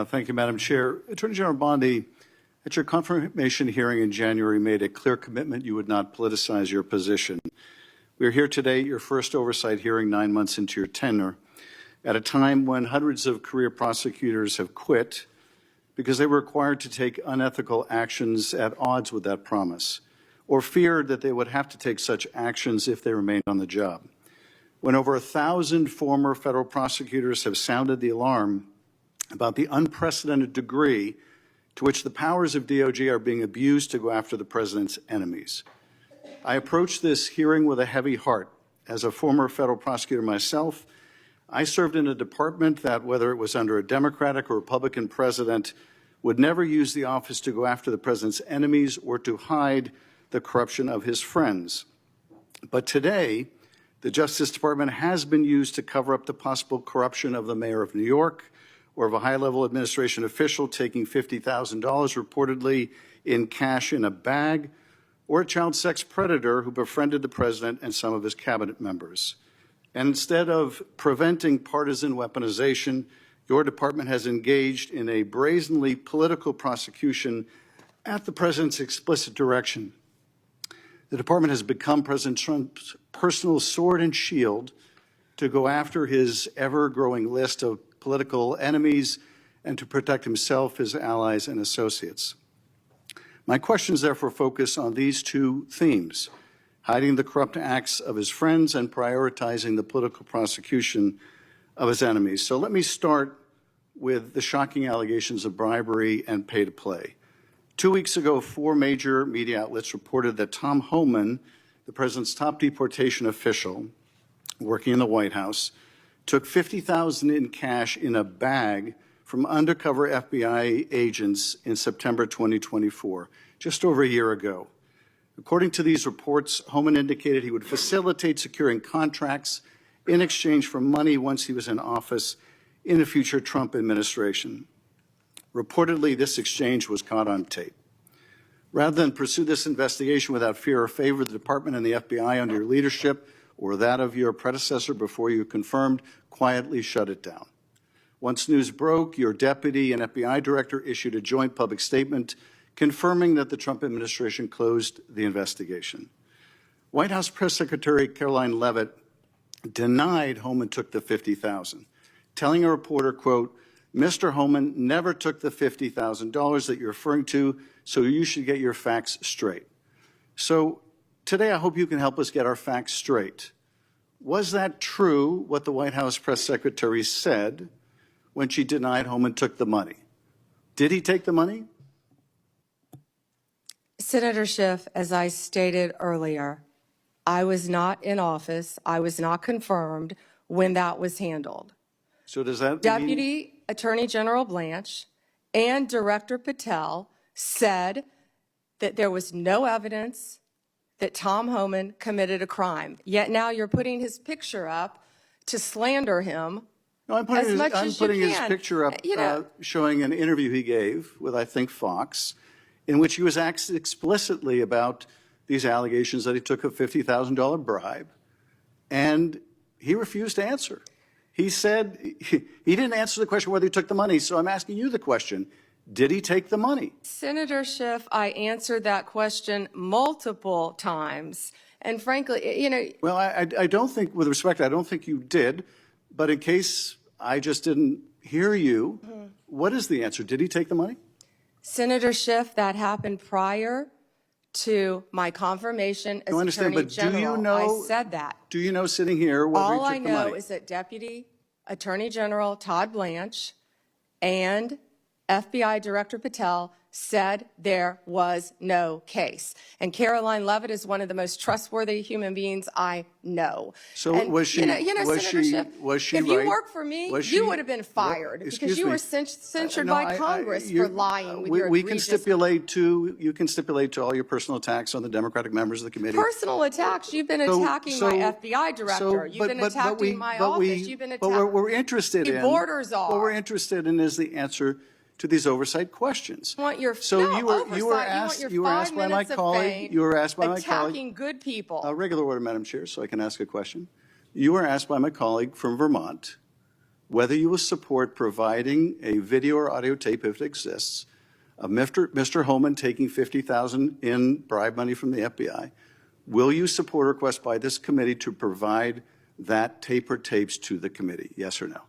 Thank you, Madam Chair. Attorney General Bondi, at your confirmation hearing in January, made a clear commitment you would not politicize your position. We are here today at your first oversight hearing 9 months into your tenure, at a time when hundreds of career prosecutors have quit because they were required to take unethical actions at odds with that promise, or feared that they would have to take such actions if they remained on the job. When over 1,000 former federal prosecutors have sounded the alarm about the unprecedented degree to which the powers of DOJ are being abused to go after the president's enemies. I approach this hearing with a heavy heart. As a former federal prosecutor myself, I served in a department that, whether it was under a Democratic or Republican president, would never use the office to go after the president's enemies or to hide the corruption of his friends. But today, the Justice Department has been used to cover up the possible corruption of the mayor of New York, or of a high-level administration official taking $50,000 reportedly in cash in a bag, or a child sex predator who befriended the president and some of his cabinet members. And instead of preventing partisan weaponization, your department has engaged in a brazenly political prosecution at the president's explicit direction. The department has become President Trump's personal sword and shield to go after his ever-growing list of political enemies and to protect himself, his allies, and associates. My questions therefore focus on these two themes: hiding the corrupt acts of his friends and prioritizing the political prosecution of his enemies. So let me start with the shocking allegations of bribery and pay to play. 2 weeks ago, 4 major media outlets reported that Tom Homan, the president's top deportation official working in the White House, took $50,000 in cash in a bag from undercover FBI agents in September 2024, just over a year ago. According to these reports, Homan indicated he would facilitate securing contracts in exchange for money once he was in office in a future Trump administration. Reportedly, this exchange was caught on tape. Rather than pursue this investigation without fear or favor, the department and the FBI under your leadership or that of your predecessor before you confirmed, quietly shut it down. Once news broke, your deputy and FBI director issued a joint public statement confirming that the Trump administration closed the investigation. White House Press Secretary Caroline Leavitt denied Homan took the $50,000, telling a reporter, quote, "Mr. Homan never took the $50,000 that you're referring to, so you should get your facts straight." So today, I hope you can help us get our facts straight. Was that true, what the White House press secretary said when she denied Homan took the money? Did he take the money? Senator Schiff, as I stated earlier, I was not in office. I was not confirmed when that was handled. So does that Deputy Attorney General Blanche and Director Patel said that there was no evidence that Tom Homan committed a crime. Yet now you're putting his picture up to slander him. No, I'm putting his picture up showing an interview he gave with, I think, Fox, in which he was asked explicitly about these allegations that he took a $50,000 bribe, and he refused to answer. He said he didn't answer the question whether he took the money, so I'm asking you the question. Did he take the money? Senator Schiff, I answered that question multiple times. And frankly, you know. Well, I don't think, with respect, I don't think you did. But in case I just didn't hear you, what is the answer? Did he take the money? Senator Schiff, that happened prior to my confirmation as Attorney General. Do you know, I said that. Do you know, sitting here, whether he took the money? All I know is that Deputy Attorney General Todd Blanche and FBI Director Patel said there was no case. And Caroline Leavitt is one of the most trustworthy human beings I know. So and, was she, Senator Schiff, if you worked for me, you would have been fired because you were censured by Congress for lying with your egregious... You can stipulate to all your personal attacks on the Democratic members of the committee. Personal attacks? You've been attacking my FBI director. You've been attacking my office. You've been attacking... But what we're interested in... borders are. What we're interested in is the answer to these oversight questions. You were asked by my colleague. Attacking good people. Regular order, Madam Chair, so I can ask a question. You were asked by my colleague from Vermont whether you will support providing a video or audio tape, if it exists, of Mr. Holman taking $50,000 in bribe money from the FBI. Will you support a request by this committee to provide that tape or tapes to the committee? Yes or no?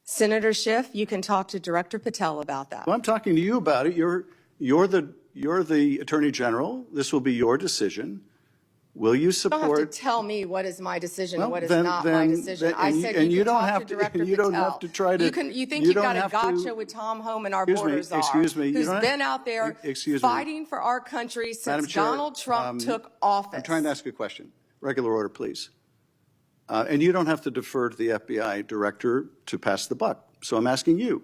Senator Schiff, you can talk to Director Patel about that. Well, I'm talking to you about it. You're the Attorney General. This will be your decision. Will you support? You don't have to tell me what is my decision and what is then- not then- my decision. then- I and said you- and you you can don't talk have to to- Director you don't Patel. have to try to- You think you you've don't got a have to- gotcha with Tom Homan, our Excuse me, border czar, excuse me, you who's don't- been out there excuse me. fighting for our country Madam since Chair, Donald Trump took office. I'm trying to ask you a question. Regular order, please. And you don't have to defer to the FBI director to pass the buck. So I'm asking you,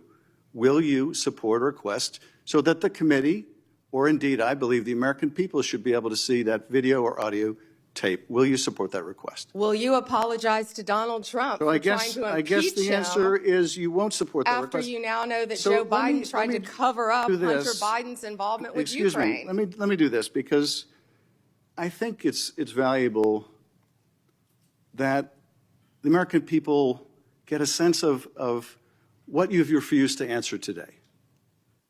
will you support a request so that the committee, or indeed I believe the American people, should be able to see that video or audio tape? Will you support that request? Will you apologize to Donald Trump So for I trying guess, to I impeach guess the him answer is you won't support that after request. you now know that So Joe let me- Biden tried to cover up do Hunter this. Biden's involvement with Excuse Ukraine? me. Let me do this because I think it's valuable that the American people get a sense of what you've refused to answer today.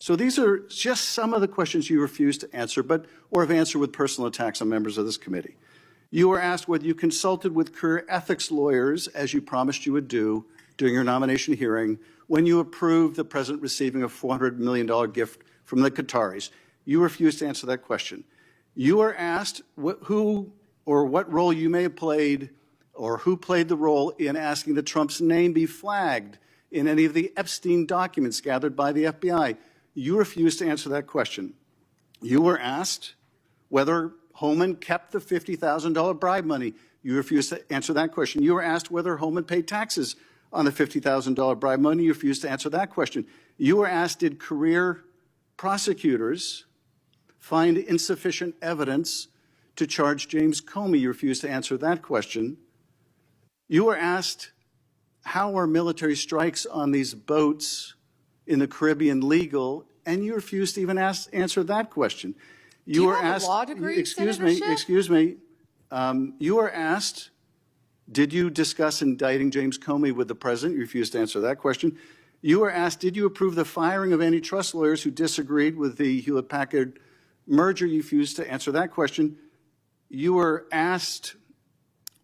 So these are just some of the questions you refused to answer, or have answered with personal attacks on members of this committee. You were asked whether you consulted with career ethics lawyers, as you promised you would do during your nomination hearing, when you approved the president receiving a $400 million gift from the Qataris. You refused to answer that question. You were asked who or what role you may have played, or who played the role in asking that Trump's name be flagged in any of the Epstein documents gathered by the FBI. You refused to answer that question. You were asked whether Holman kept the $50,000 bribe money. You refused to answer that question. You were asked whether Holman paid taxes on the $50,000 bribe money. You refused to answer that question. You were asked, did career prosecutors find insufficient evidence to charge James Comey? You refused to answer that question. You were asked, how are military strikes on these boats in the Caribbean legal? And you refused to even answer that question. You were asked, a law degree, excuse me. You were asked, did you discuss indicting James Comey with the president? You refused to answer that question. You were asked, did you approve the firing of antitrust lawyers who disagreed with the Hewlett-Packard merger? You refused to answer that question. You were asked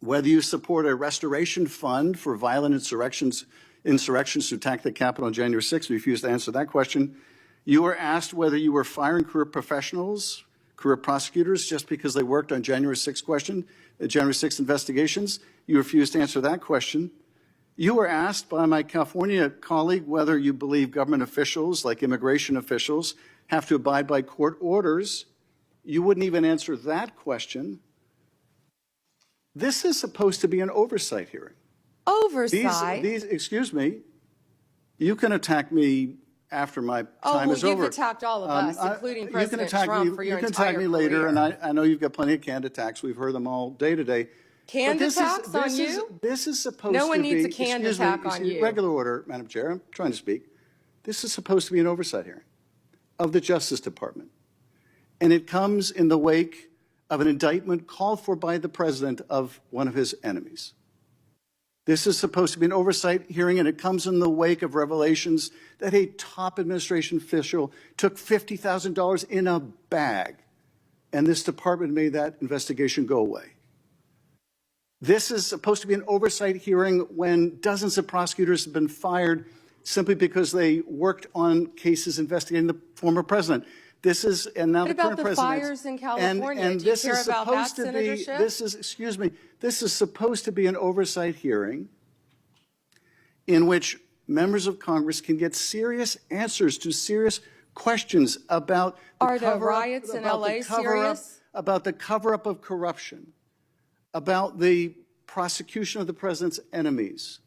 whether you support a restoration fund for violent insurrections to attack the Capitol on January 6th. You refused to answer that question. You were asked whether you were firing career professionals, career prosecutors, just because they worked on January 6th investigations. You refused to answer that question. You were asked by my California colleague whether you believe government officials, like immigration officials, have to abide by court orders. You wouldn't even answer that question. This is supposed to be an oversight hearing. Oversight? Excuse me, you can attack me after my time is over. You've attacked all of us, including President Trump, for your entire career. You can attack me later, and I know you've got plenty of canned attacks. We've heard them all day to day. Canned attacks on you? This is supposed to be. No one needs a canned attack on you. Regular order, Madam Chair. I'm trying to speak. This is supposed to be an oversight hearing of the Justice Department. And it comes in the wake of an indictment called for by the president of one of his enemies. This is supposed to be an oversight hearing, and it comes in the wake of revelations that a top administration official took $50,000 in a bag, and this department made that investigation go away. This is supposed to be an oversight hearing when dozens of prosecutors have been fired simply because they worked on cases investigating the former president. This is, and now the current president. What about the fires in California? Do you care about that, Senator Schiff? This is supposed to be an oversight hearing in which members of Congress can get serious answers to serious questions about Are the riots in LA serious? About the cover-up of corruption, about the prosecution of the president's enemies.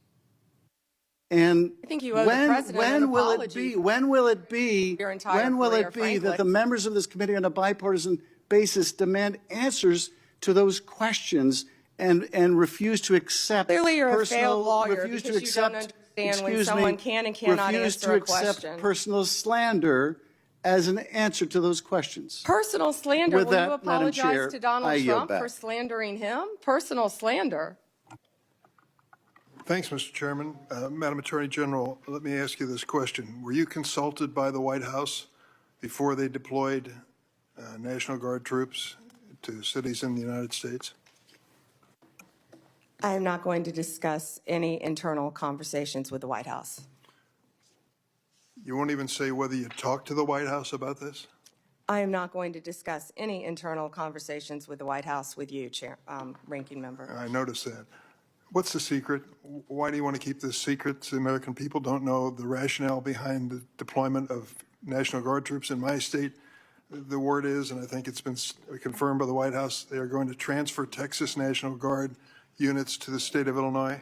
And I think you owe the president an apology. When will it be frankly, that the members of this committee on a bipartisan basis demand answers to those questions and refuse to accept Clearly you're personal, a failed lawyer refuse because to you don't accept, understand when someone can and cannot answer a question. Refuse to accept personal slander as an answer to those questions. Personal slander? With Will that, you apologize Madam Chair, to Donald I yield Trump back. for slandering him? Personal slander. Thanks, Mr. Chairman. Madam Attorney General, let me ask you this question. Were you consulted by the White House before they deployed National Guard troops to cities in the United States? I am not going to discuss any internal conversations with the White House. You won't even say whether you talked to the White House about this? I am not going to discuss any internal conversations with the White House with you, Ranking Member. I noticed that. What's the secret? Why do you want to keep this secret? The American people don't know the rationale behind the deployment of National Guard troops in my state. The word is, and I think it's been confirmed by the White House, they are going to transfer Texas National Guard units to the state of Illinois.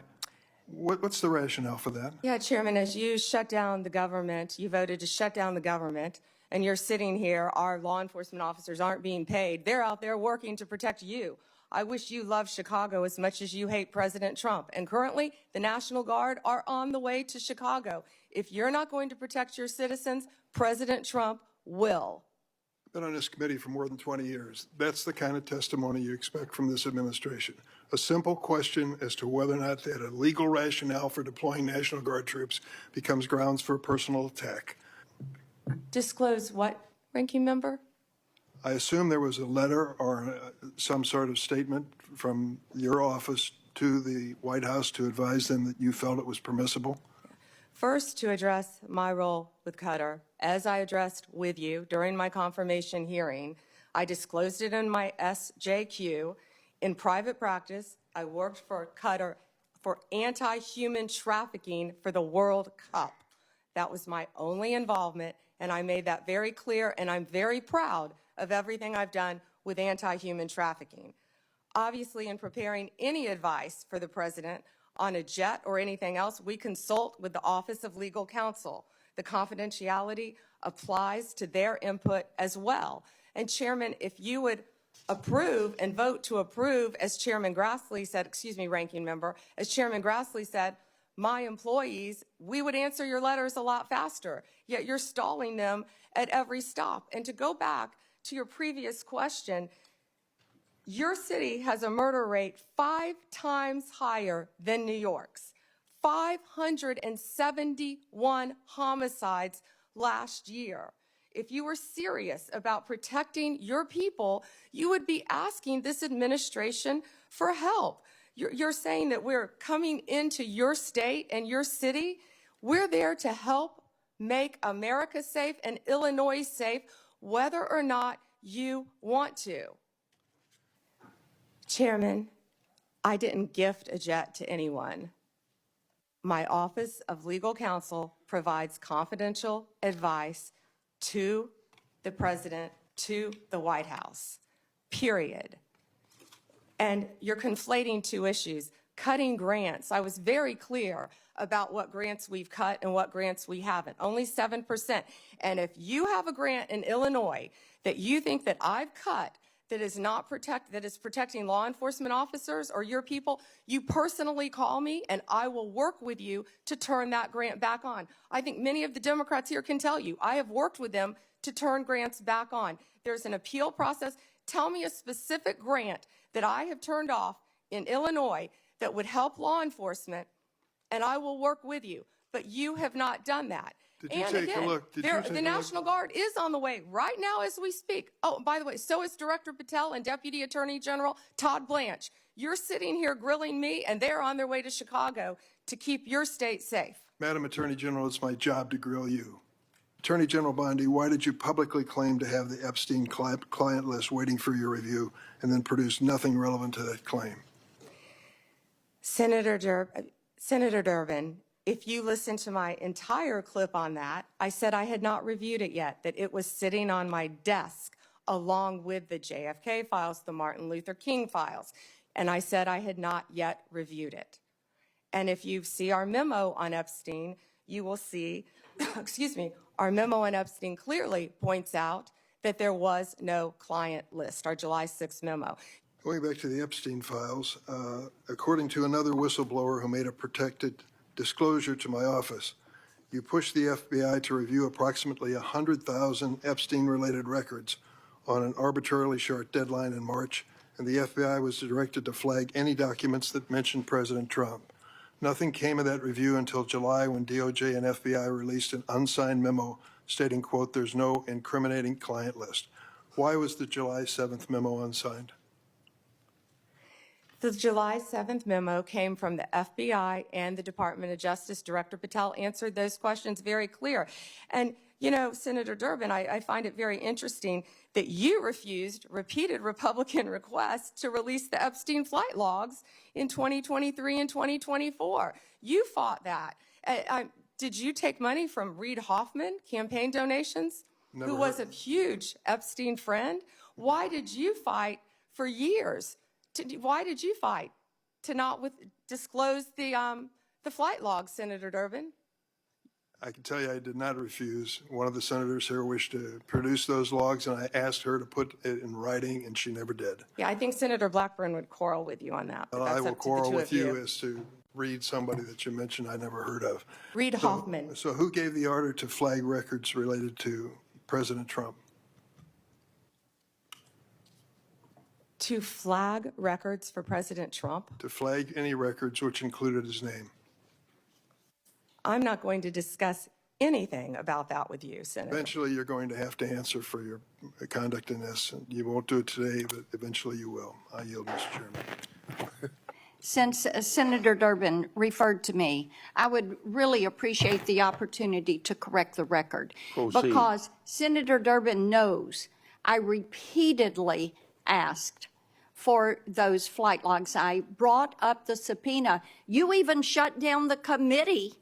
What's the rationale for that? Yeah, Chairman, as you shut down the government, you voted to shut down the government, and you're sitting here, our law enforcement officers aren't being paid. They're out there working to protect you. I wish you loved Chicago as much as you hate President Trump. And currently, the National Guard are on the way to Chicago. If you're not going to protect your citizens, President Trump will. I've been on this committee for more than 20 years. That's the kind of testimony you expect from this administration. A simple question as to whether or not they had a legal rationale for deploying National Guard troops becomes grounds for a personal attack. Disclose what, Ranking Member? I assume there was a letter or some sort of statement from your office to the White House to advise them that you felt it was permissible? First, to address my role with Qatar, as I addressed with you during my confirmation hearing, I disclosed it in my SJQ. In private practice, I worked for Qatar for anti-human trafficking for the World Cup. That was my only involvement, and I made that very clear, and I'm very proud of everything I've done with anti-human trafficking. Obviously, in preparing any advice for the President on a jet or anything else, we consult with the Office of Legal Counsel. The confidentiality applies to their input as well. And Chairman, if you would approve and vote to approve, as Chairman Grassley said, excuse me, Ranking Member, as Chairman Grassley said, my employees, we would answer your letters a lot faster, yet you're stalling them at every stop. And to go back to your previous question, your city has a murder rate 5 times higher than New York's. 571 homicides last year. If you were serious about protecting your people, you would be asking this administration for help. You're saying that we're coming into your state and your city. We're there to help make America safe and Illinois safe, whether or not you want to. Chairman, I didn't gift a jet to anyone. My Office of Legal Counsel provides confidential advice to the President, to the White House, period. And you're conflating two issues. Cutting grants, I was very clear about what grants we've cut and what grants we haven't, only 7%. And if you have a grant in Illinois that you think that I've cut that is not protecting law enforcement officers or your people, you personally call me and I will work with you to turn that grant back on. I think many of the Democrats here can tell you, I have worked with them to turn grants back on. There's an appeal process. Tell me a specific grant that I have turned off in Illinois that would help law enforcement, and I will work with you. But you have not done that. Did you take a look? The National Guard is on the way right now as we speak. Oh, by the way, so is Director Patel and Deputy Attorney General Todd Blanche. You're sitting here grilling me, and they're on their way to Chicago to keep your state safe. Madam Attorney General, it's my job to grill you. Attorney General Bondi, why did you publicly claim to have the Epstein client list waiting for your review and then produce nothing relevant to that claim? Senator Durbin, if you listen to my entire clip on that, I said I had not reviewed it yet, that it was sitting on my desk along with the JFK files, the Martin Luther King files, and I said I had not yet reviewed it. And if you see our memo on Epstein, you will see, excuse me, our memo on Epstein clearly points out that there was no client list, our July 6th memo. Going back to the Epstein files, according to another whistleblower who made a protected disclosure to my office, you pushed the FBI to review approximately 100,000 Epstein-related records on an arbitrarily short deadline in March, and the FBI was directed to flag any documents that mentioned President Trump. Nothing came of that review until July when DOJ and FBI released an unsigned memo stating, quote, "There's no incriminating client list." Why was the July 7th memo unsigned? The July 7th memo came from the FBI and the Department of Justice. Director Patel answered those questions very clear. And, you know, Senator Durbin, I find it very interesting that you refused repeated Republican requests to release the Epstein flight logs in 2023 and 2024. You fought that. Did you take money from Reid Hoffman, campaign donations, Never who was a heard. huge Epstein friend? Why did you fight for years? Why did you fight to not disclose the flight logs, Senator Durbin? I can tell you I did not refuse. One of the senators here wished to produce those logs, and I asked her to put it in writing, and she never did. Yeah, I think Senator Blackburn would quarrel with you on that. But Well, that's I will up to the quarrel two with of you as to Reid, somebody that you mentioned I never heard of. Reid Hoffman. So who gave the order to flag records related to President Trump? To flag records for President Trump? To flag any records which included his name. I'm not going to discuss anything about that with you, Senator. Eventually, you're going to have to answer for your conduct in this. And you won't do it today, but eventually you will. I yield, Mr. Chairman. Since Senator Durbin referred to me, I would really appreciate the opportunity to correct the record. Proceed. Because Senator Durbin knows I repeatedly asked for those flight logs. I brought up the subpoena. You even shut down the committee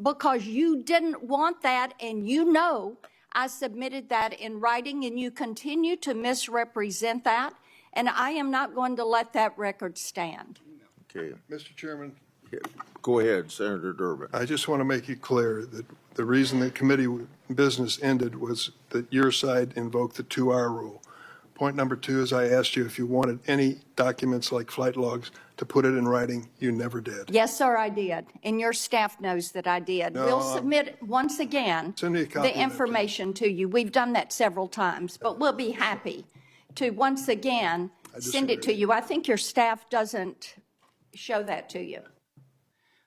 because you didn't want that, and you know I submitted that in writing, and you continue to misrepresent that, and I am not going to let that record stand. Okay, Mr. Chairman, go ahead, Senator Durbin. I just want to make it clear that the reason the committee business ended was that your side invoked the 2-hour rule. Point number 2 is I asked you if you wanted any documents like flight logs to put it in writing. You never did. Yes, sir, I did, and your staff knows that I did. No, We'll submit once again Send me a copy of the that, information to you. We've done that several times, but we'll be happy to once again send it to disagree. you. I think your staff doesn't show that to you.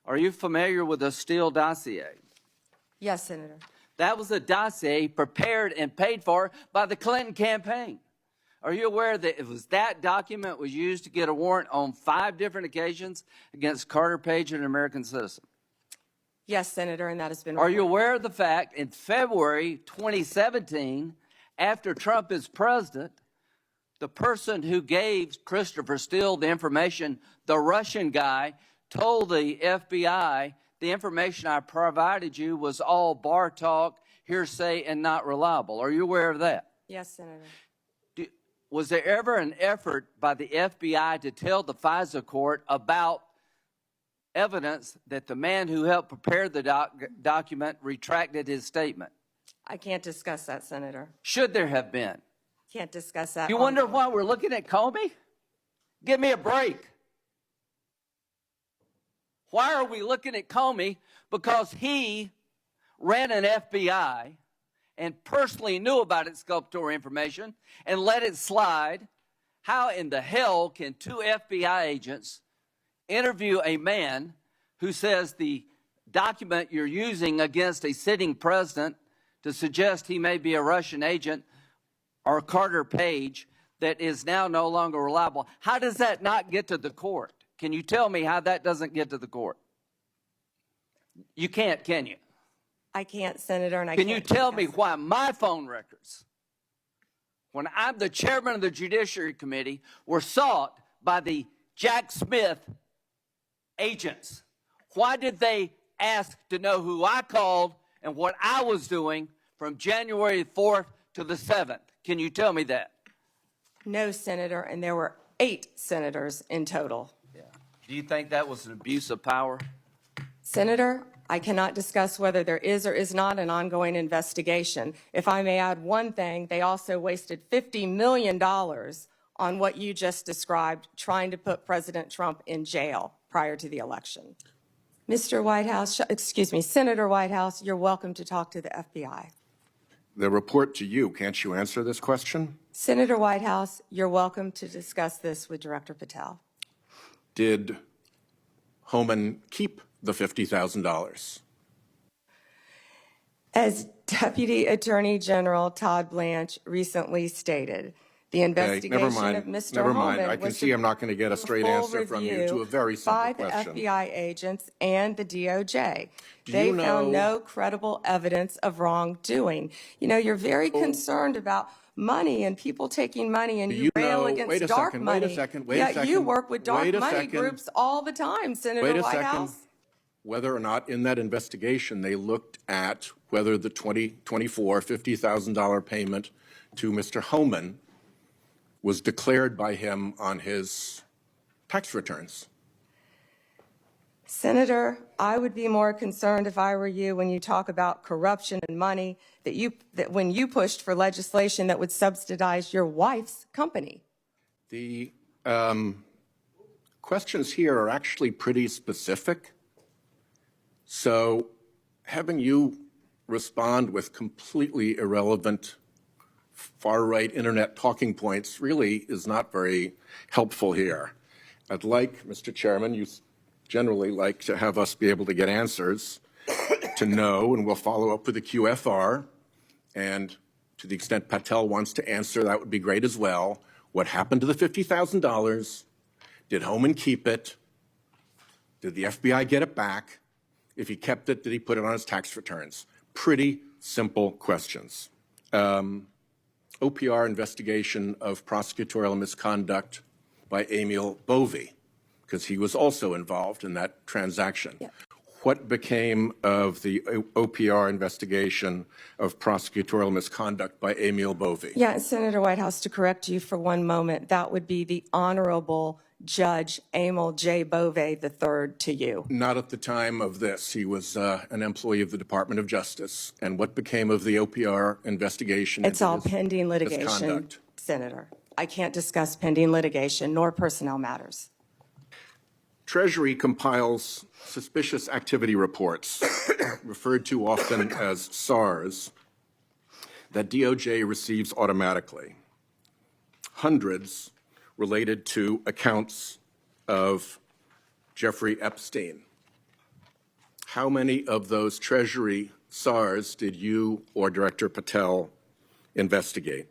Are you familiar with the Steele dossier? Yes, Senator. That was a dossier prepared and paid for by the Clinton campaign. Are you aware that it was that document was used to get a warrant on 5 different occasions against Carter Page, an American citizen? Yes, Senator, and that has been Are you reported. aware of the fact in February 2017, after Trump is president, the person who gave Christopher Steele the information, the Russian guy, told the FBI the information I provided you was all bar talk, hearsay, and not reliable? Are you aware of that? Yes, Senator. Was there ever an effort by the FBI to tell the FISA court about evidence that the man who helped prepare the document retracted his statement? I can't discuss that, Senator. Should there have been? Can't discuss that. You wonder why we're looking at Comey? Give me a break. Why are we looking at Comey? Because he ran an FBI and personally knew about exculpatory information and let it slide. How in the hell can 2 FBI agents interview a man who says the document you're using against a sitting president to suggest he may be a Russian agent or Carter Page that is now no longer reliable? How does that not get to the court? Can you tell me how that doesn't get to the court? You can't, can you? I can't, Senator, and I Can can't you tell me discuss it. why my phone records, when I'm the chairman of the Judiciary Committee, were sought by the Jack Smith agents? Why did they ask to know who I called and what I was doing from January 4th to the 7th? Can you tell me that? No, Senator, and there were 8 senators in total. Do you think that was an abuse of power? Senator, I cannot discuss whether there is or is not an ongoing investigation. If I may add one thing, they also wasted $50 million on what you just described, trying to put President Trump in jail prior to the election. Mr. Whitehouse, Senator Whitehouse, you're welcome to talk to the FBI. The report to you. Can't you answer this question? Senator Whitehouse, you're welcome to discuss this with Director Patel. Did Homan keep the $50,000? As Deputy Attorney General Todd Blanche recently stated, the Okay, investigation never mind. of Mr. Never Holman mind. I can was see I'm not going to get a straight full answer from you to a very simple by question. the FBI agents and the DOJ. Do They you found know- no credible evidence of wrongdoing. You know, you're very concerned about money and people taking money, and Do you you rail know- against wait a dark second, money. wait a second, wait a Yet you second, work with dark wait a money second. groups all the time, Senator Wait a Whitehouse. second. Whether or not in that investigation they looked at whether the $50,000 payment to Mr. Homan was declared by him on his tax returns. Senator, I would be more concerned if I were you when you talk about corruption and money that when you pushed for legislation that would subsidize your wife's company. The questions here are actually pretty specific. So having you respond with completely irrelevant far-right internet talking points really is not very helpful here. I'd like, Mr. Chairman, you generally like to have us be able to get answers to know, and we'll follow up with the QFR. And to the extent Patel wants to answer, that would be great as well. What happened to the $50,000? Did Homan keep it? Did the FBI get it back? If he kept it, did he put it on his tax returns? Pretty simple questions. OPR investigation of prosecutorial misconduct by Emil Bovee, because he was also involved in that transaction. Yeah. What became of the OPR investigation of prosecutorial misconduct by Emil Bovee? Yeah, Senator Whitehouse, to correct you for one moment, that would be the Honorable Judge Emil J. Bovee III to you. Not at the time of this. He was an employee of the Department of Justice. And what became of the OPR investigation? It's all pending litigation, misconduct? Senator. I can't discuss pending litigation nor personnel matters. Treasury compiles suspicious activity reports, referred to often as SARs, that DOJ receives automatically. Hundreds related to accounts of Jeffrey Epstein. How many of those Treasury SARs did you or Director Patel investigate?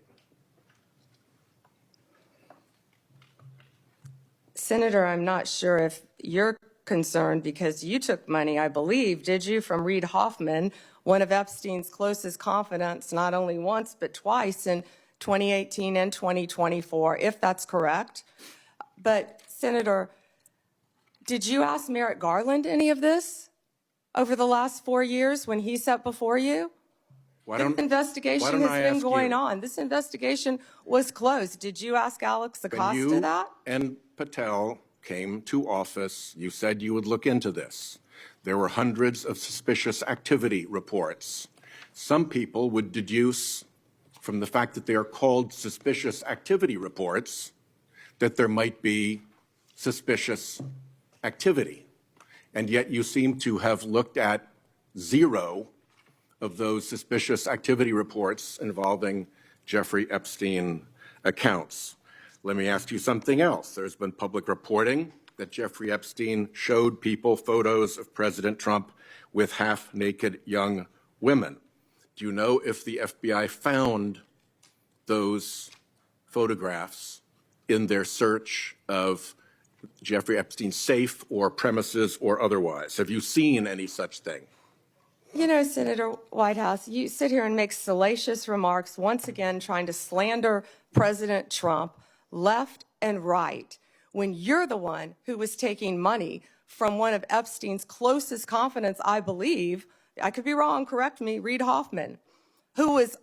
Senator, I'm not sure if you're concerned because you took money, I believe, did you, from Reid Hoffman, one of Epstein's closest confidants, not only once but twice in 2018 and 2024, if that's correct. But, Senator, did you ask Merrick Garland any of this over the last 4 years when he sat before you? This investigation has been going on. This investigation was closed. Did you ask Alex Acosta that? And Patel came to office, you said you would look into this. There were hundreds of suspicious activity reports. Some people would deduce from the fact that they are called suspicious activity reports that there might be suspicious activity. And yet you seem to have looked at 0 of those suspicious activity reports involving Jeffrey Epstein accounts. Let me ask you something else. There's been public reporting that Jeffrey Epstein showed people photos of President Trump with half-naked young women. Do you know if the FBI found those photographs in their search of Jeffrey Epstein's safe or premises or otherwise? Have you seen any such thing? You know, Senator Whitehouse, you sit here and make salacious remarks, once again trying to slander President Trump left and right, when you're the one who was taking money from one of Epstein's closest confidants, I believe, I could be wrong, correct me, Reid Hoffman, who was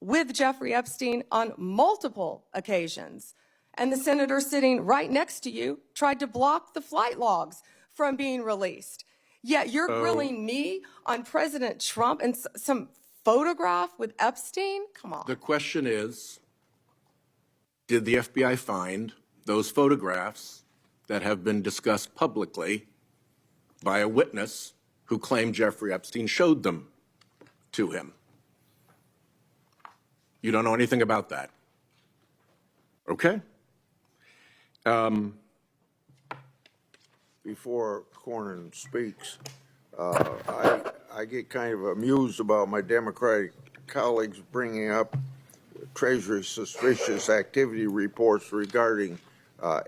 with Jeffrey Epstein on multiple occasions. And the senator sitting right next to you tried to block the flight logs from being released. Yet you're grilling me on President Trump and some photograph with Epstein? Come on. The question is, did the FBI find those photographs that have been discussed publicly by a witness who claimed Jeffrey Epstein showed them to him? You don't know anything about that. Okay. before Cornyn speaks, I get kind of amused about my Democratic colleagues bringing up Treasury suspicious activity reports regarding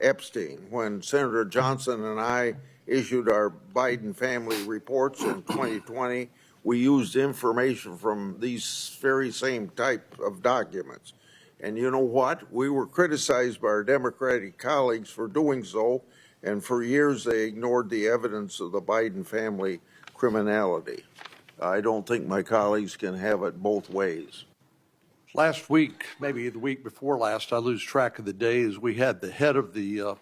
Epstein. When Senator Johnson and I issued our Biden family reports in 2020, we used information from these very same type of documents. And you know what? We were criticized by our Democratic colleagues for doing so, and for years they ignored the evidence of the Biden family criminality. I don't think my colleagues can have it both ways. Last week, maybe the week before last, I lose track of the days, we had the head of the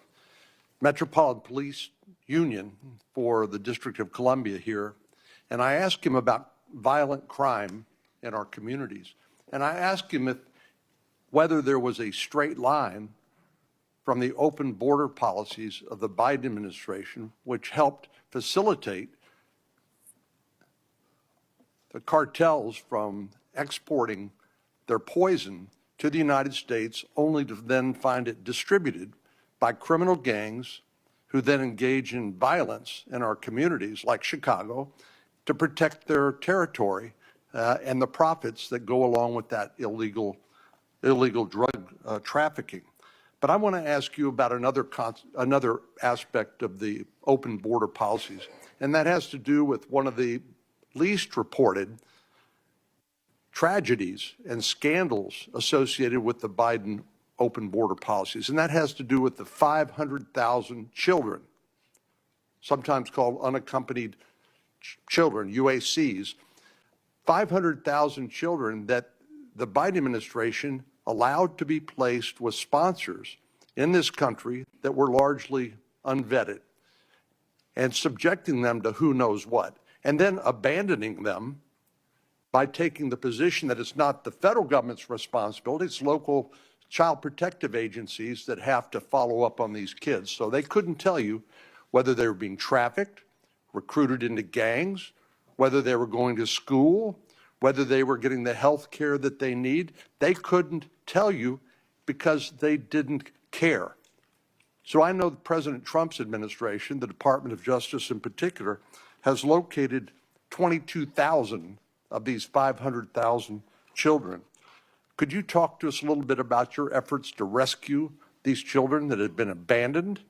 Metropolitan Police Union for the District of Columbia here, and I asked him about violent crime in our communities. And I asked him whether there was a straight line from the open border policies of the Biden administration, which helped facilitate the cartels from exporting their poison to the United States, only to then find it distributed by criminal gangs who then engage in violence in our communities, like Chicago, to protect their territory and the profits that go along with that illegal drug trafficking. But I want to ask you about another aspect of the open border policies, and that has to do with one of the least reported tragedies and scandals associated with the Biden open border policies, and that has to do with the 500,000 children, sometimes called unaccompanied children, UACs, 500,000 children that the Biden administration allowed to be placed with sponsors in this country that were largely unvetted, and subjecting them to who knows what, and then abandoning them by taking the position that it's not the federal government's responsibility, it's local child protective agencies that have to follow up on these kids. So they couldn't tell you whether they were being trafficked, recruited into gangs, whether they were going to school, whether they were getting the health care that they need. They couldn't tell you because they didn't care. So I know that President Trump's administration, the Department of Justice in particular, has located 22,000 of these 500,000 children. Could you talk to us a little bit about your efforts to rescue these children that had been abandoned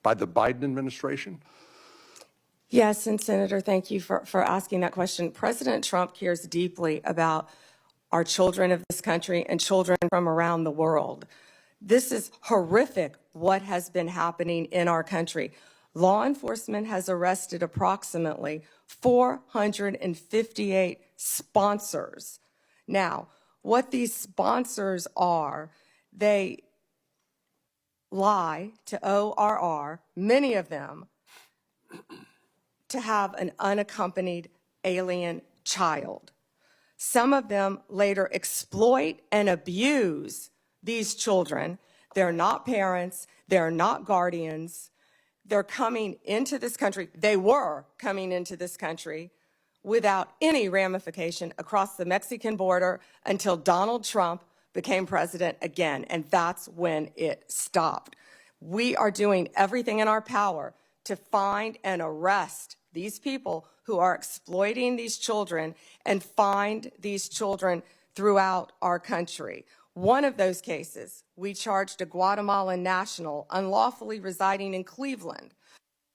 by the Biden administration? Yes, and Senator, thank you for asking that question. President Trump cares deeply about our children of this country and children from around the world. This is horrific what has been happening in our country. Law enforcement has arrested approximately 458 sponsors. Now, what these sponsors are, they lie to ORR, many of them, to have an unaccompanied alien child. Some of them later exploit and abuse these children. They're not parents, they're not guardians. They're coming into this country, they were coming into this country without any ramification across the Mexican border until Donald Trump became president again, and that's when it stopped. We are doing everything in our power to find and arrest these people who are exploiting these children and find these children throughout our country. One of those cases, we charged a Guatemalan national unlawfully residing in Cleveland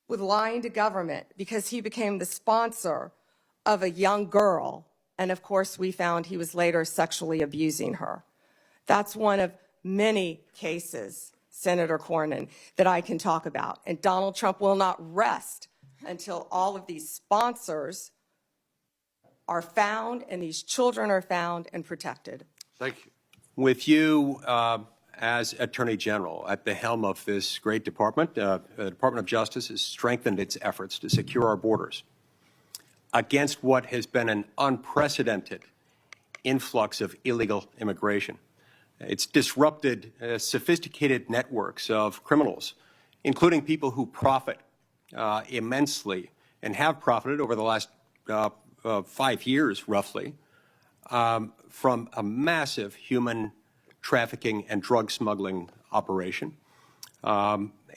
with lying to government because he became the sponsor of a young girl. And of course, we found he was later sexually abusing her. That's one of many cases, Senator Cornyn, that I can talk about. And Donald Trump will not rest until all of these sponsors are found and these children are found and protected. Thank you. With you as Attorney General at the helm of this great department, the Department of Justice has strengthened its efforts to secure our borders against what has been an unprecedented influx of illegal immigration. It's disrupted sophisticated networks of criminals, including people who profit immensely and have profited over the last 5 years, roughly, from a massive human trafficking and drug smuggling operation.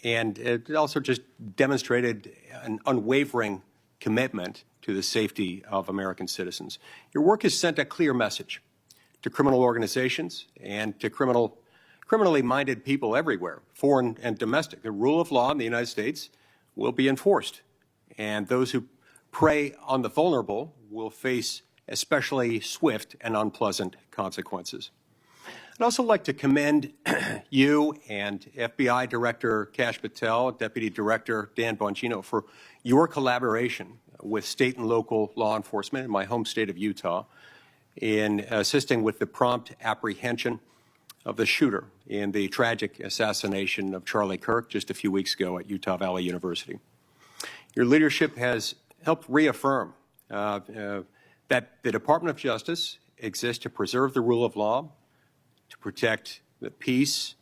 And it also just demonstrated an unwavering commitment to the safety of American citizens. Your work has sent a clear message to criminal organizations and to criminally minded people everywhere, foreign and domestic. The rule of law in the United States will be enforced, and those who prey on the vulnerable will face especially swift and unpleasant consequences. I'd also like to commend you and FBI Director Kash Patel, Deputy Director Dan Bongino for your collaboration with state and local law enforcement in my home state of Utah in assisting with the prompt apprehension of the shooter in the tragic assassination of Charlie Kirk just a few weeks ago at Utah Valley University. Your leadership has helped reaffirm that the Department of Justice exists to preserve the rule of law, to protect the peace,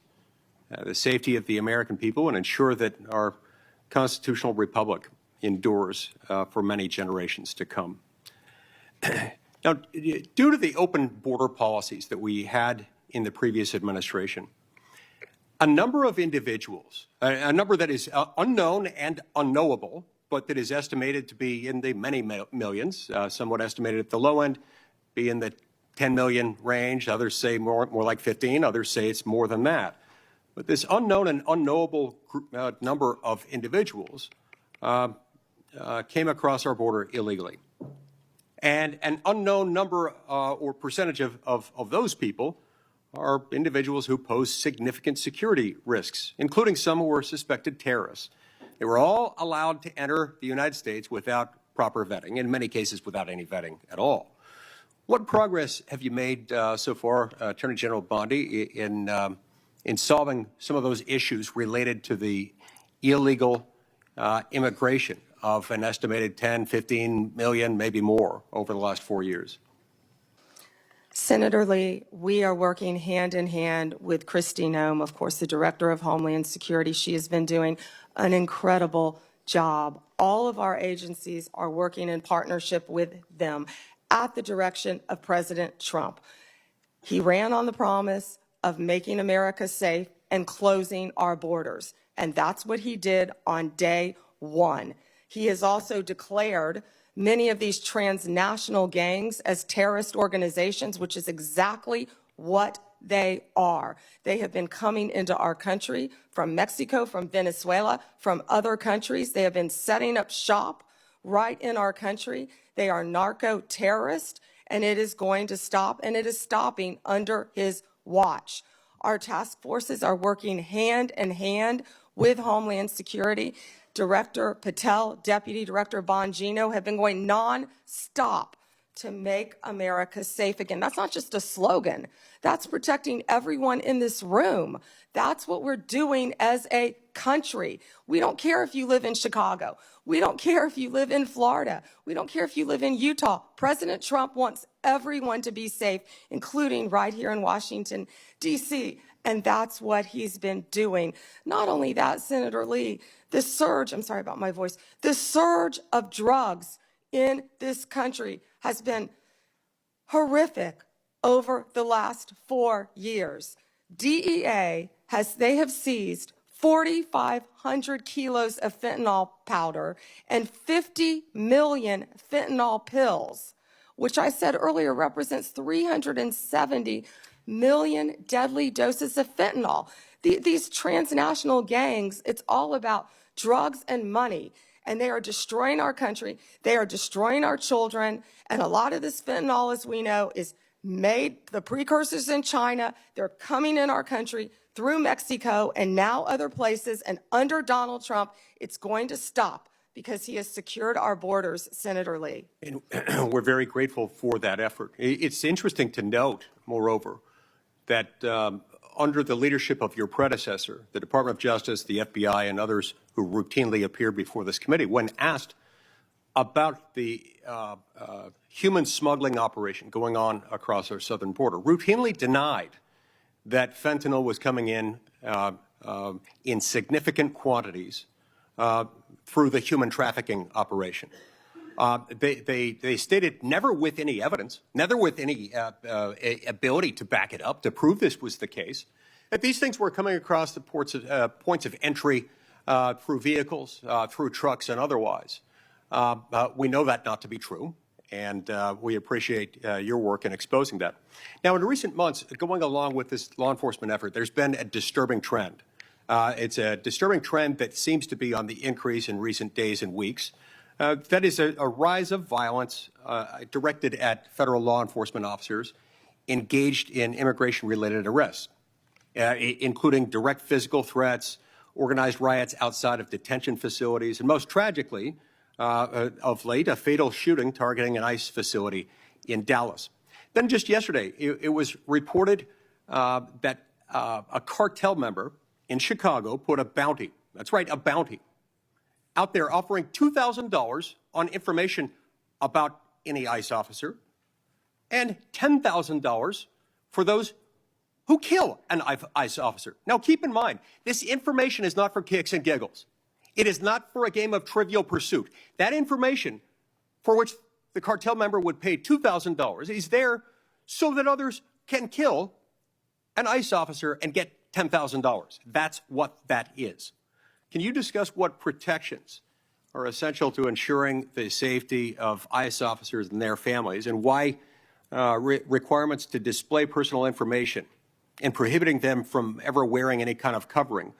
the safety of the American people, and ensure that our constitutional republic endures for many generations to come. Now, due to the open border policies that we had in the previous administration, a number of individuals, a number that is unknown and unknowable, but that is estimated to be in the many millions, somewhat estimated at the low end, be in the 10 million range. Others say more like 15. Others say it's more than that. But this unknown and unknowable number of individuals came across our border illegally. And an unknown number or percentage of those people are individuals who pose significant security risks, including some who are suspected terrorists. They were all allowed to enter the United States without proper vetting, in many cases without any vetting at all. What progress have you made so far, Attorney General Bondi, in solving some of those issues related to the illegal immigration of an estimated 10, 15 million, maybe more, over the last 4 years? Senator Lee, we are working hand in hand with Kristi Noem, of course, the Director of Homeland Security. She has been doing an incredible job. All of our agencies are working in partnership with them at the direction of President Trump. He ran on the promise of making America safe and closing our borders, and that's what he did on day one. He has also declared many of these transnational gangs as terrorist organizations, which is exactly what they are. They have been coming into our country from Mexico, from Venezuela, from other countries. They have been setting up shop right in our country. They are narco-terrorists, and it is going to stop, and it is stopping under his watch. Our task forces are working hand in hand with Homeland Security. Director Patel, Deputy Director Bongino have been going non-stop to make America safe again. That's not just a slogan. That's protecting everyone in this room. That's what we're doing as a country. We don't care if you live in Chicago. We don't care if you live in Florida. We don't care if you live in Utah. President Trump wants everyone to be safe, including right here in Washington, D.C., and that's what he's been doing. Not only that, Senator Lee, the surge, I'm sorry about my voice, the surge of drugs in this country has been horrific over the last 4 years. DEA they have seized 4,500 kilos of fentanyl powder and 50 million fentanyl pills, which I said earlier represents 370 million deadly doses of fentanyl. These transnational gangs, it's all about drugs and money, and they are destroying our country. They are destroying our children, and a lot of this fentanyl, as we know, is made, the precursors in China. They're coming in our country through Mexico and now other places, and under Donald Trump, it's going to stop because he has secured our borders, Senator Lee. And we're very grateful for that effort. It's interesting to note, moreover, that under the leadership of your predecessor, the Department of Justice, the FBI, and others who routinely appear before this committee, when asked about the human smuggling operation going on across our southern border, routinely denied that fentanyl was coming in significant quantities through the human trafficking operation. They stated never with any evidence, never with any ability to back it up, to prove this was the case, that these things were coming across the points of entry through vehicles, through trucks, and otherwise. We know that not to be true, and we appreciate your work in exposing that. Now, in recent months, going along with this law enforcement effort, there's been a disturbing trend. It's a disturbing trend that seems to be on the increase in recent days and weeks. That is a rise of violence directed at federal law enforcement officers engaged in immigration-related arrests, including direct physical threats, organized riots outside of detention facilities, and most tragically, of late, a fatal shooting targeting an ICE facility in Dallas. Then just yesterday, it was reported that a cartel member in Chicago put a bounty, that's right, a bounty, out there offering $2,000 on information about any ICE officer and $10,000 for those who kill an ICE officer. Now, keep in mind, this information is not for kicks and giggles. It is not for a game of Trivial Pursuit. That information, for which the cartel member would pay $2,000, is there so that others can kill an ICE officer and get $10,000. That's what that is. Can you discuss what protections are essential to ensuring the safety of ICE officers and their families, and why requirements to display personal information and prohibiting them from ever wearing any kind of covering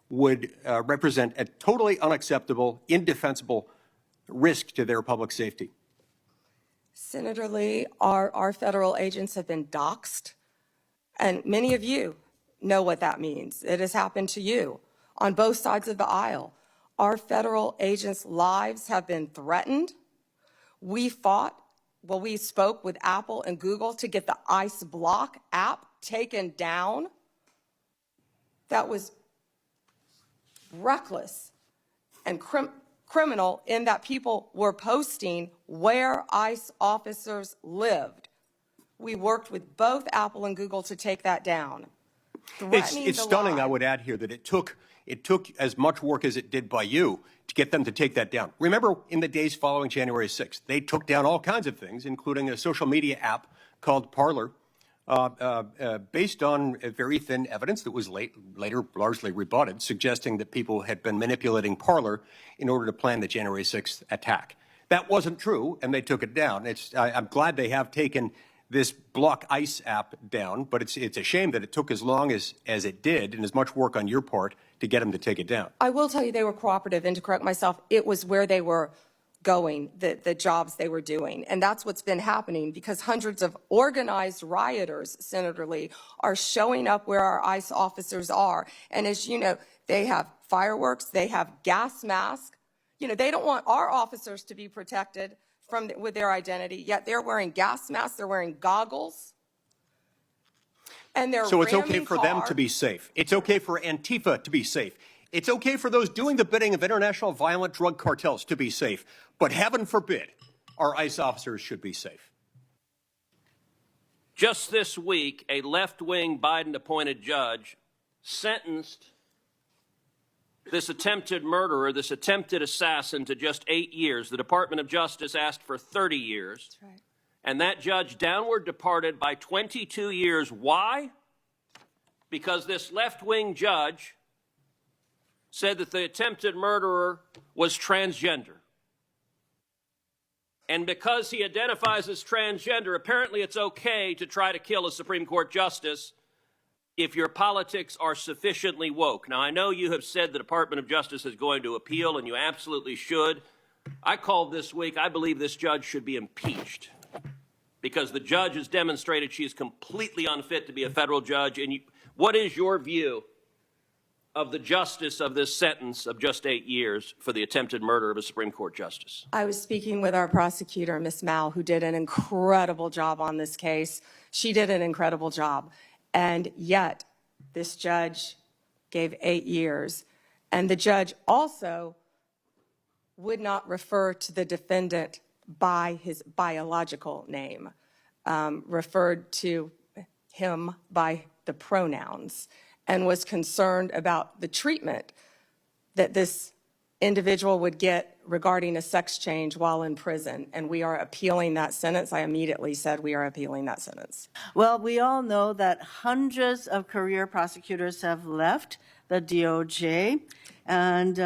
would represent a totally unacceptable, indefensible risk to their public safety? Senator Lee, our federal agents have been doxxed, and many of you know what that means. It has happened to you on both sides of the aisle. Our federal agents' lives have been threatened. We spoke with Apple and Google to get the ICE Block app taken down. That was reckless and criminal in that people were posting where ICE officers lived. We worked with both Apple and Google to take that down. It's stunning, I would add here, that it took as much work as it did by you to get them to take that down. Remember, in the days following January 6th, they took down all kinds of things, including a social media app called Parler, based on very thin evidence that was later largely rebutted, suggesting that people had been manipulating Parler in order to plan the January 6th attack. That wasn't true, and they took it down. I'm glad they have taken this Block ICE app down, but it's a shame that it took as long as it did, and as much work on your part to get them to take it down. I will tell you they were cooperative, and to correct myself, it was where they were going, the jobs they were doing. And that's what's been happening, because hundreds of organized rioters, Senator Lee, are showing up where our ICE officers are. And as you know, they have fireworks, they have gas masks. You know, they don't want our officers to be protected with their identity, yet they're wearing gas masks, they're wearing goggles. And they're So it's okay ramming for them to be safe. It's okay for Antifa to be safe. It's okay for those doing the bidding of international violent drug cartels to be safe. But heaven forbid our ICE officers should be safe. Just this week, a left-wing Biden-appointed judge sentenced this attempted murderer, this attempted assassin, to just 8 years. The Department of Justice asked for 30 years. That's right. And that judge downward departed by 22 years. Why? Because this left-wing judge said that the attempted murderer was transgender. And because he identifies as transgender, apparently it's okay to try to kill a Supreme Court justice if your politics are sufficiently woke. Now, I know you have said the Department of Justice is going to appeal, and you absolutely should. I called this week, I believe this judge should be impeached, because the judge has demonstrated she is completely unfit to be a federal judge. And what is your view of the justice of this sentence of just 8 years for the attempted murder of a Supreme Court justice? I was speaking with our prosecutor, Ms. Mal, who did an incredible job on this case. She did an incredible job. And yet, this judge gave 8 years. And the judge also would not refer to the defendant by his biological name, referred to him by the pronouns, and was concerned about the treatment that this individual would get regarding a sex change while in prison, and we are appealing that sentence. I immediately said we are appealing that sentence. Well, we all know that hundreds of career prosecutors have left the DOJ, and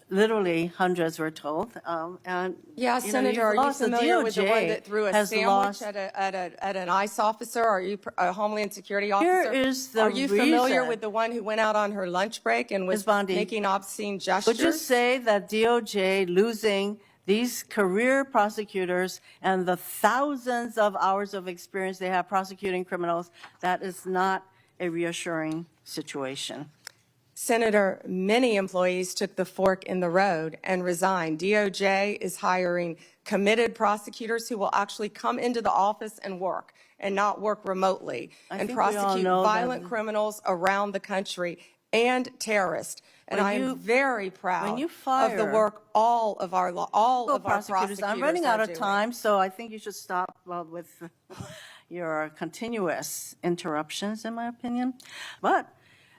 literally hundreds were told. And Yeah, you know, Senator, you've are you lost. The familiar with the one DOJ that threw a has sandwich lost- at an ICE officer? Are you a Homeland Security officer? Here is the Are you familiar reason. with the one who went out on her lunch break and was Ms. Bondi, making obscene gestures? Would you say that DOJ losing these career prosecutors and the thousands of hours of experience they have prosecuting criminals, that is not a reassuring situation? Senator, many employees took the fork in the road and resigned. DOJ is hiring committed prosecutors who will actually come into the office and work not work remotely and think we all prosecute know that- violent criminals around the country and terrorists. And I am very proud you of the fire- work all of our prosecutors I'm running out are of doing. time, so I think you should stop with your continuous interruptions, in my opinion. But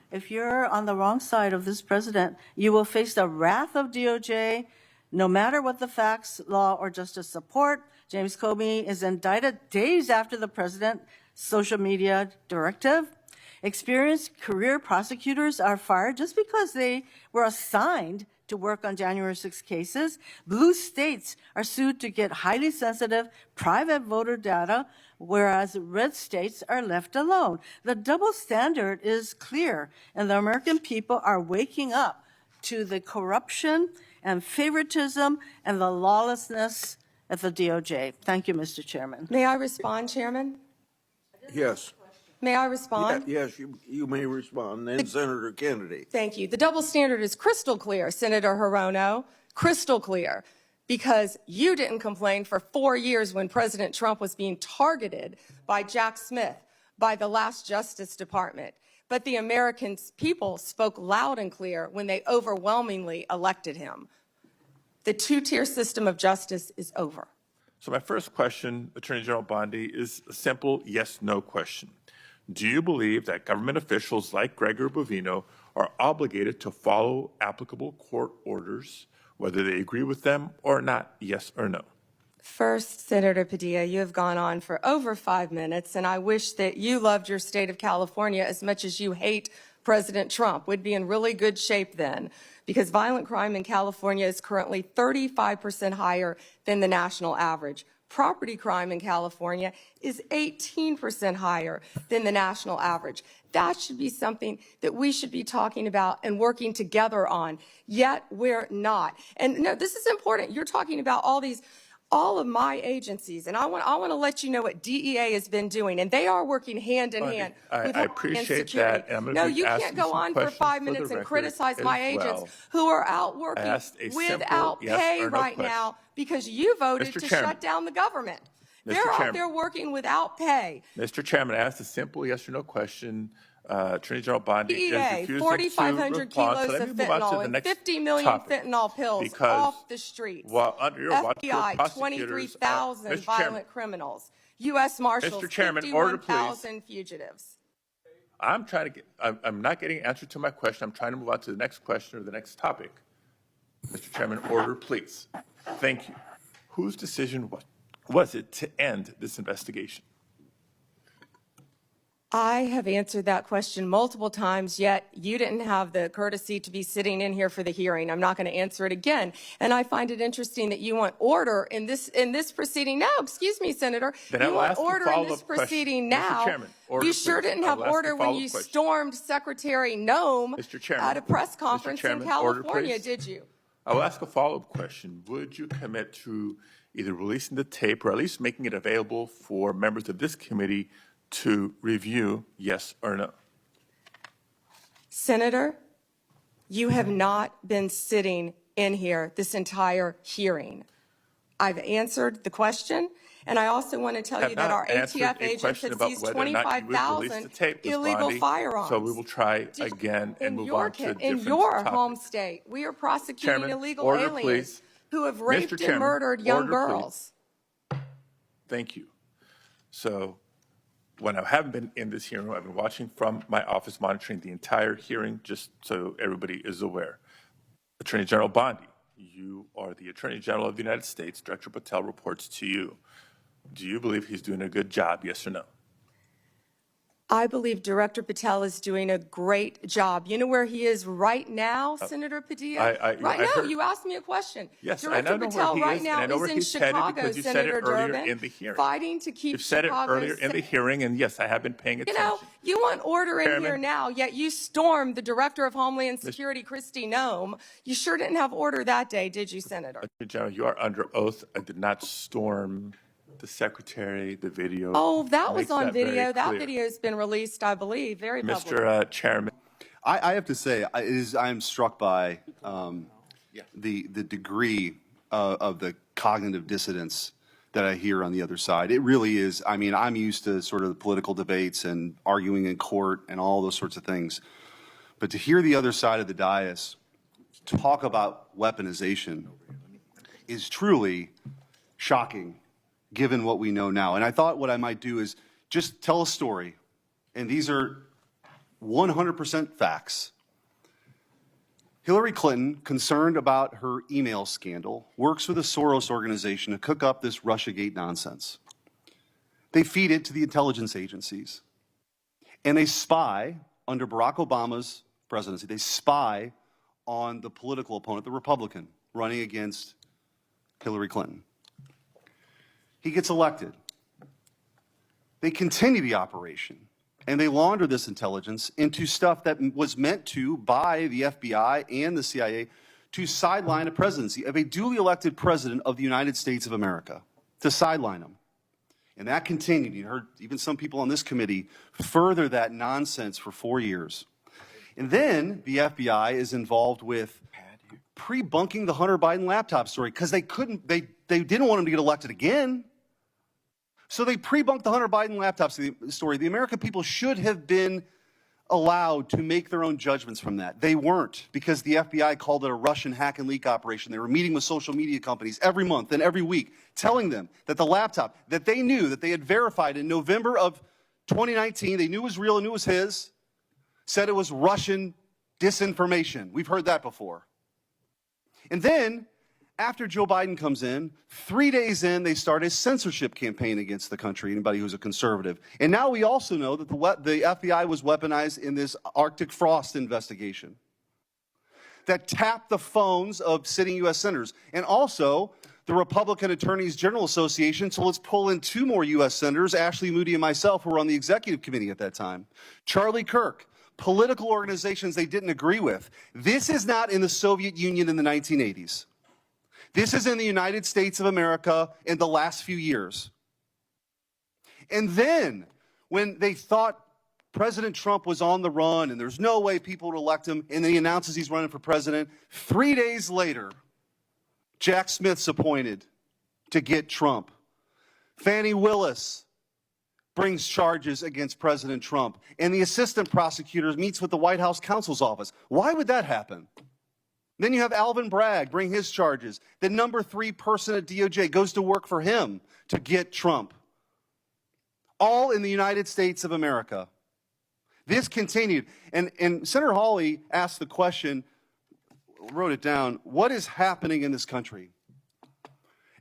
if you're on the wrong side of this president, you will face the wrath of DOJ, no matter what the facts, law, or justice support. James Comey is indicted days after the president's social media directive. Experienced career prosecutors are fired just because they were assigned to work on January 6 cases. Blue states are sued to get highly sensitive private voter data, whereas red states are left alone. The double standard is clear, and the American people are waking up to the corruption and favoritism and the lawlessness at the DOJ. Thank you, Mr. Chairman. May I respond, Chairman? Yes. May I respond? Yes, you may respond. Then Senator Kennedy. Thank you. The double standard is crystal clear, Senator Hirono, crystal clear, because you didn't complain for 4 years when President Trump was being targeted by Jack Smith, by the last Justice Department. But the American people spoke loud and clear when they overwhelmingly elected him. The two-tier system of justice is over. So my first question, Attorney General Bondi, is a simple yes-no question. Do you believe that government officials like Gregor Bovino are obligated to follow applicable court orders, whether they agree with them or not, yes or no? First, Senator Padilla, you have gone on for over 5 minutes, and I wish that you loved your state of California as much as you hate President Trump. We'd be in really good shape then, because violent crime in California is currently 35% higher than the national average. Property crime in California is 18% higher than the national average. That should be something that we should be talking about and working together on, yet we're not. And no, this is important. You're talking about all of my agencies, and I want to let you know what DEA has been doing, and they are working hand in hand with I Homeland appreciate Security. that. And I'm going No, to be you asking can't go some on for questions 5 for minutes the and record criticize my as agents well. who are out working asked a simple without yes pay or no right question. now because you voted Mr. to Chairman. shut down the government. Mr. They're out Chairman. there working without pay. Mr. Chairman, I asked a simple yes or no question. Attorney General Bondi DEA, is refusing 4,500 to respond. kilos So let of me move on to fentanyl the and next 50 million topic. fentanyl pills Because off the streets. while under your watch, your FBI, prosecutors 23,000 Mr. Chairman, violent criminals. U.S. Marshals, Mr. Chairman, order, please. 51,000 fugitives. I'm not getting an answer to my question. I'm trying to move on to the next question or the next topic. Mr. Chairman, order, please. Thank you. Whose decision was it to end this investigation? I have answered that question multiple times, yet you didn't have the courtesy to be sitting in here for the hearing. I'm not going to answer it again. And I find it interesting that you want order in this proceeding. No, excuse me, Senator. Then You I'll want ask a order in this follow-up question. proceeding Mr. now. Chairman, order, You sure please. didn't I'll have ask a order when follow-up you question. stormed Secretary Nome Mr. Chairman, at a press Mr. conference in Chairman, order, California, please. did you? I will ask a follow-up question. Would you commit to either releasing the tape or at least making it available for members of this committee to review, yes or no? Senator, you have not been sitting in here this entire hearing. I've answered the question, and I also want to tell you that our ATF agents have seized 25,000 illegal firearms. So we will try again and move on to a different In your topic. home state, we are prosecuting Chairman, illegal order, aliens please. who have raped Mr. and Chairman, murdered young order, girls. please. Thank you. So when I haven't been in this hearing, I've been watching from my office, monitoring the entire hearing, just so everybody is aware. Attorney General Bondi, you are the Attorney General of the United States. Director Patel reports to you. Do you believe he's doing a good job, yes or no? I believe Director Patel is doing a great job. You know where he is right now, Senator Padilla? Right now, heard- you asked me a question. Yes, Director I know Patel where he right is, now and I know is where in he's headed Chicago, because you said it Senator earlier Durbin, in the hearing. fighting to keep You've said it Chicago earlier in the safe. hearing, and yes, I have been paying You attention. know, you want order in here Chairman. now, yet you stormed the Director of Homeland Security, Kristi Noem. You sure didn't have order that day, did you, Senator? Attorney General, you are under oath. I did not storm the secretary, the video. Oh, that was makes on very video. That clear. video has been released, I believe, very publicly. Mr. Chairman. I have to say, I'm struck by the degree of the cognitive dissonance that I hear on the other side. It really is. I mean, I'm used to sort of the political debates and arguing in court and all those sorts of things. But to hear the other side of the dais talk about weaponization is truly shocking, given what we know now. And I thought what I might do is just tell a story. And these are 100% facts. Hillary Clinton, concerned about her email scandal, works with a Soros organization to cook up this Russiagate nonsense. They feed it to the intelligence agencies. And they spy, under Barack Obama's presidency, they spy on the political opponent, the Republican, running against Hillary Clinton. He gets elected. They continue the operation, and they launder this intelligence into stuff that was meant to, by the FBI and the CIA, to sideline a presidency of a duly elected president of the United States of America, to sideline him. And that continued. You heard even some people on this committee further that nonsense for 4 years. And then the FBI is involved with pre-bunking the Hunter Biden laptop story because they didn't want him to get elected again. So they pre-bunked the Hunter Biden laptop story. The American people should have been allowed to make their own judgments from that. They weren't, because the FBI called it a Russian hack and leak operation. They were meeting with social media companies every month and every week, telling them that the laptop that they knew, that they had verified in November of 2019, they knew was real and knew was his, said it was Russian disinformation. We've heard that before. And then, after Joe Biden comes in, 3 days in, they start a censorship campaign against the country, anybody who's a conservative. And now we also know that the FBI was weaponized in this Arctic frost investigation that tapped the phones of sitting U.S. senators. And also, the Republican Attorneys General Association, so let's pull in 2 more U.S. senators, Ashley Moody and myself, who were on the executive committee at that time. Charlie Kirk, political organizations they didn't agree with. This is not in the Soviet Union in the 1980s. This is in the United States of America in the last few years. And then, when they thought President Trump was on the run and there's no way people would elect him, and then he announces he's running for president, 3 days later, Jack Smith's appointed to get Trump. Fani Willis brings charges against President Trump, and the assistant prosecutor meets with the White House counsel's office. Why would that happen? Then you have Alvin Bragg bring his charges. The number 3 person at DOJ goes to work for him to get Trump. All in the United States of America. This continued. And Senator Hawley asked the question, wrote it down, what is happening in this country?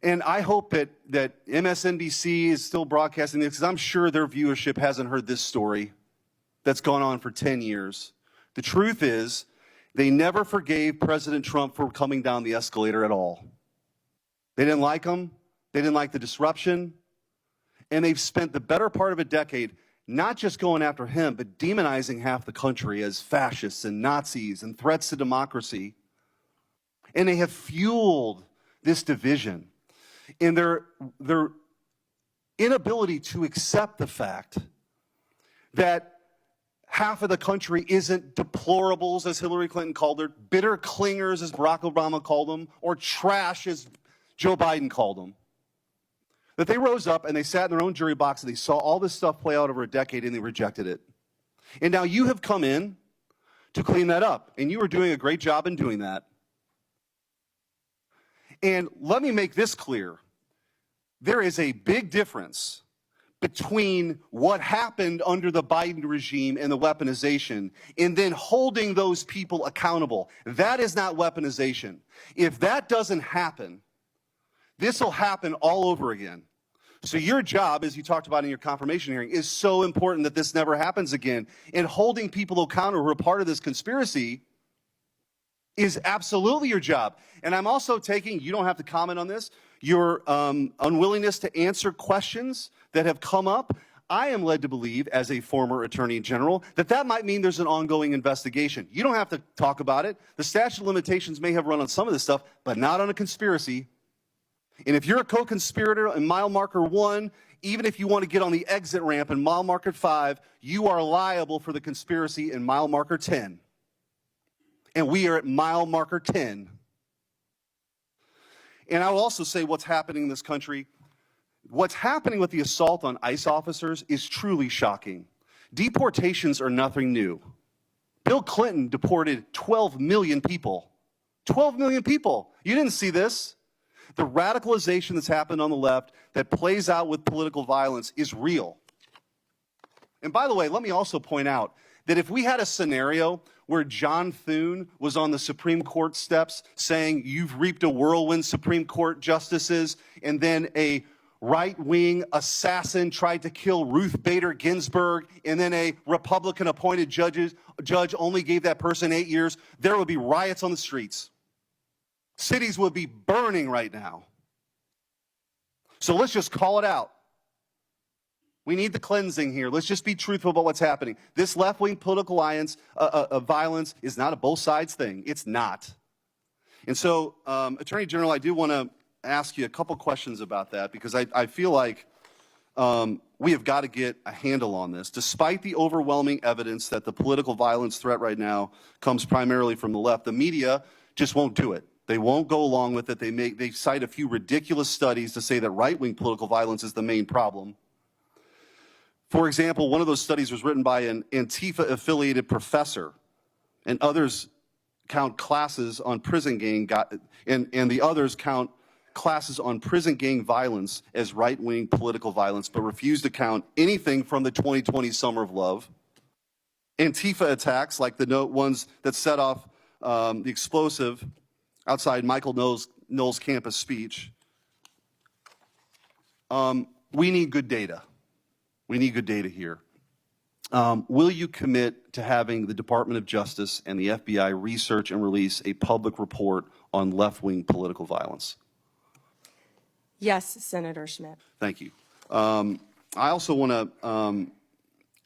And I hope that MSNBC is still broadcasting this, because I'm sure their viewership hasn't heard this story that's gone on for 10 years. The truth is, they never forgave President Trump for coming down the escalator at all. They didn't like him. They didn't like the disruption. And they've spent the better part of a decade not just going after him, but demonizing half the country as fascists and Nazis and threats to democracy. And they have fueled this division in their inability to accept the fact that half of the country isn't deplorables, as Hillary Clinton called her, bitter clingers, as Barack Obama called them, or trash, as Joe Biden called them. That they rose up and they sat in their own jury box and they saw all this stuff play out over a decade and they rejected it. And now you have come in to clean that up, and you are doing a great job in doing that. And let me make this clear. There is a big difference between what happened under the Biden regime and the weaponization, and then holding those people accountable. That is not weaponization. If that doesn't happen, this will happen all over again. So your job, as you talked about in your confirmation hearing, is so important that this never happens again. And holding people accountable who are part of this conspiracy is absolutely your job. And I'm also taking, you don't have to comment on this, your unwillingness to answer questions that have come up. I am led to believe, as a former attorney general, that that might mean there's an ongoing investigation. You don't have to talk about it. The statute of limitations may have run on some of this stuff, but not on a conspiracy. And if you're a co-conspirator in mile marker 1, even if you want to get on the exit ramp in mile marker 5, you are liable for the conspiracy in mile marker 10. And we are at mile marker 10. And I will also say what's happening in this country. What's happening with the assault on ICE officers is truly shocking. Deportations are nothing new. Bill Clinton deported 12 million people. 12 million people. You didn't see this. The radicalization that's happened on the left that plays out with political violence is real. And by the way, let me also point out that if we had a scenario where John Thune was on the Supreme Court steps saying, "You've reaped a whirlwind, Supreme Court justices," and then a right-wing assassin tried to kill Ruth Bader Ginsburg, and then a Republican-appointed judge only gave that person 8 years, there would be riots on the streets. Cities would be burning right now. So let's just call it out. We need the cleansing here. Let's just be truthful about what's happening. This left-wing political alliance violence is not a both sides thing. It's not. And so, Attorney General, I do want to ask you a couple questions about that, because I feel like we have got to get a handle on this. Despite the overwhelming evidence that the political violence threat right now comes primarily from the left, the media just won't do it. They won't go along with it. They cite a few ridiculous studies to say that right-wing political violence is the main problem. For example, one of those studies was written by an Antifa-affiliated professor, and others count classes on prison gang, and the others count classes on prison gang violence as right-wing political violence, but refuse to count anything from the 2020 Summer of Love. Antifa attacks, like the ones that set off the explosive outside Michael Knowles' campus speech. We need good data. We need good data here. Will you commit to having the Department of Justice and the FBI research and release a public report on left-wing political violence? Yes, Senator Schmidt. Thank you. I also want to,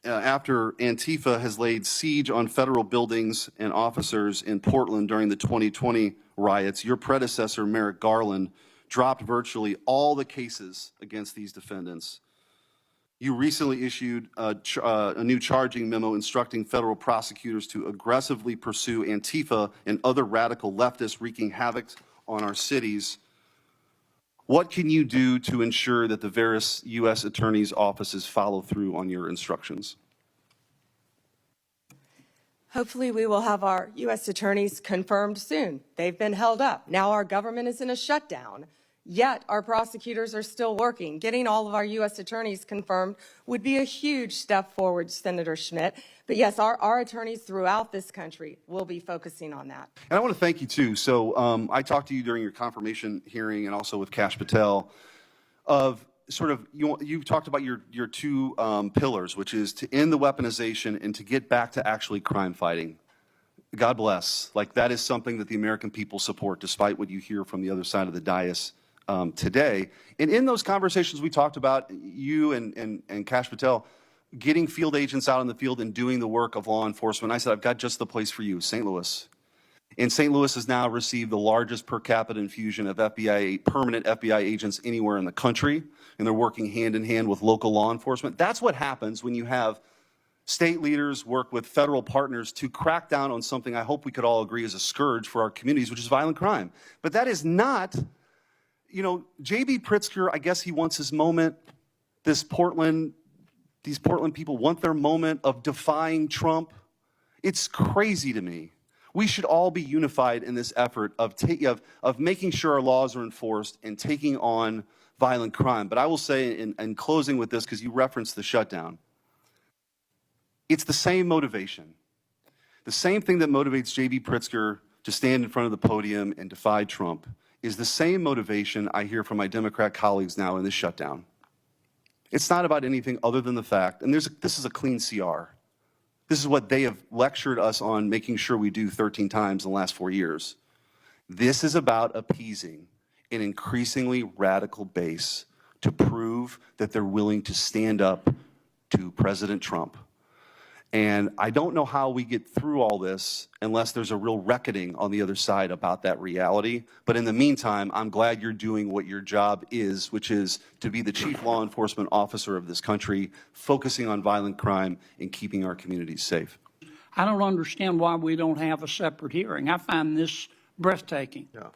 after Antifa has laid siege on federal buildings and officers in Portland during the 2020 riots, your predecessor, Merrick Garland, dropped virtually all the cases against these defendants. You recently issued a new charging memo instructing federal prosecutors to aggressively pursue Antifa and other radical leftists wreaking havoc on our cities. What can you do to ensure that the various U.S. attorneys' offices follow through on your instructions? Hopefully we will have our U.S. attorneys confirmed soon. They've been held up. Now our government is in a shutdown. Yet our prosecutors are still working. Getting all of our U.S. attorneys confirmed would be a huge step forward, Senator Schmidt. But yes, our attorneys throughout this country will be focusing on that. And I want to thank you, too. So I talked to you during your confirmation hearing and also with Kash Patel of sort of, you've talked about your two pillars, which is to end the weaponization and to get back to actually crime fighting. God bless. Like, that is something that the American people support, despite what you hear from the other side of the dais today. And in those conversations, we talked about you and Kash Patel getting field agents out in the field and doing the work of law enforcement. I said, I've got just the place for you, St. Louis. And St. Louis has now received the largest per capita infusion of permanent FBI agents anywhere in the country, and they're working hand in hand with local law enforcement. That's what happens when you have state leaders work with federal partners to crack down on something I hope we could all agree is a scourge for our communities, which is violent crime. But that is not, J.B. Pritzker, I guess he wants his moment. These Portland people want their moment of defying Trump. It's crazy to me. We should all be unified in this effort of making sure our laws are enforced and taking on violent crime. But I will say, in closing with this, because you referenced the shutdown, it's the same motivation. The same thing that motivates J.B. Pritzker to stand in front of the podium and defy Trump is the same motivation I hear from my Democrat colleagues now in this shutdown. It's not about anything other than the fact, and this is a clean CR. This is what they have lectured us on making sure we do 13 times in the last 4 years. This is about appeasing an increasingly radical base to prove that they're willing to stand up to President Trump. And I don't know how we get through all this unless there's a real reckoning on the other side about that reality. But in the meantime, I'm glad you're doing what your job is, which is to be the chief law enforcement officer of this country, focusing on violent crime and keeping our communities safe. I don't understand why we don't have a separate hearing. I find this breathtaking. Yeah.